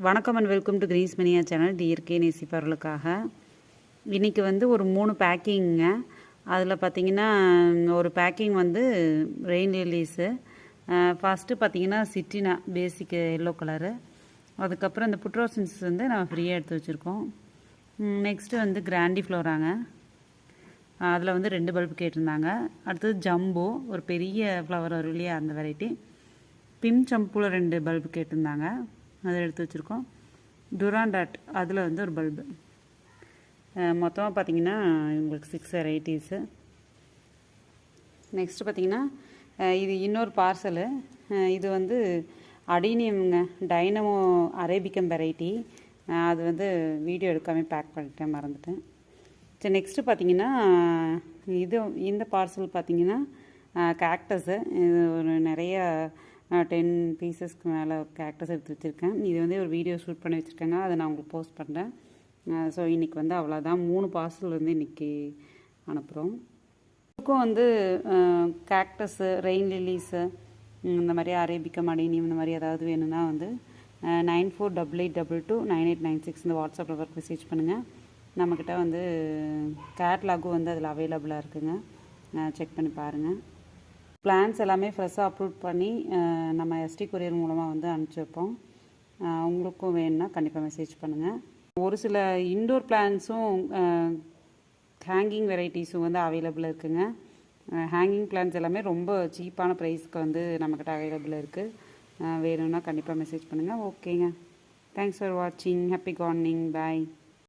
வணக்கம் and welcome to Green's மணியா channel. டிஎர்கே நேசிப்பவர்களுக்காக இன்றைக்கி வந்து ஒரு 3 பேக்கிங்க. அதில் பார்த்திங்கன்னா ஒரு பேக்கிங் வந்து ரெயின் லில்லீஸு. ஃபஸ்ட்டு பார்த்திங்கன்னா சிட்டினா பேசிக் எல்லோ கலரு. அதுக்கப்புறம் இந்த புட்ரோசின்ஸ் வந்து நம்ம ஃப்ரீயாக எடுத்து வச்சுருக்கோம். நெக்ஸ்ட்டு வந்து கிராண்டி ஃப்ளோராங்க. அதில் வந்து 2 பல்பு கேட்டிருந்தாங்க. அடுத்தது ஜம்போ, ஒரு பெரிய ஃப்ளவர் வரும் இல்லையா, அந்த வெரைட்டி. பிம் சம்பூவில் 2 பல்பு கேட்டிருந்தாங்க, அதை எடுத்து வச்சுருக்கோம். டுராண்டாட் அதில் வந்து ஒரு பல்பு. மொத்தமாக பார்த்திங்கன்னா உங்களுக்கு 6 வெரைட்டிஸு. நெக்ஸ்ட்டு பார்த்திங்கன்னா இது இன்னொரு பார்சலு. இது வந்து அடீனியம்ங்க, டைனமோ அரேபிக்கம் வெரைட்டி. அது வந்து வீடியோ எடுக்காமல் பேக் பண்ணிட்டேன், மறந்துட்டேன். சரி, நெக்ஸ்ட்டு பார்த்திங்கன்னா இந்த பார்சல் பார்த்திங்கன்னா கேக்டஸு. இது ஒரு நிறைய 10 பீசஸ்க்கு மேலே கேக்டஸ் எடுத்து வச்சுருக்கேன். இது வந்து ஒரு வீடியோ ஷூட் பண்ணி வச்சுருக்கேங்க, அதை நான் உங்களுக்கு போஸ்ட் பண்ணுறேன். ஸோ இன்றைக்கி வந்து அவ்வளோதான். 3 பார்சல் வந்து இன்றைக்கி அனுப்புகிறோம். இதுக்கும் வந்து கேக்டஸு, ரெயின் லில்லீஸு, இந்த மாதிரி அரேபிக்கம், அடீனியம் இந்த மாதிரி ஏதாவது வேணும்னா வந்து 9488229896 இந்த வாட்ஸ்அப் நம்பருக்கு மெசேஜ் பண்ணுங்கள். நம்மக்கிட்ட வந்து கேட்லாகும் வந்து அதில் அவைலபிளாக இருக்குங்க, செக் பண்ணி பாருங்கள். பிளான்ஸ் எல்லாமே ஃப்ரெஷ்ஷாக அப்லோட் பண்ணி நம்ம எஸ்டி கொரியர் மூலமாக வந்து அனுப்பிச்சி வைப்போம். உங்களுக்கும் வேணும்னா கண்டிப்பாக மெசேஜ் பண்ணுங்கள். ஒரு சில இன்டோர் பிளான்ஸும் ஹேங்கிங் வெரைட்டிஸும் வந்து அவைலபிள் இருக்குங்க. ஹேங்கிங் பிளான்ஸ் எல்லாமே ரொம்ப சீப்பான ப்ரைஸ்க்கு வந்து நம்மக்கிட்ட அவைலபிள் இருக்குது. வேணும்னா கண்டிப்பாக மெசேஜ் பண்ணுங்கள். ஓகேங்க, தேங்க்ஸ் ஃபார் வாட்சிங். Happy gardening. பாய்.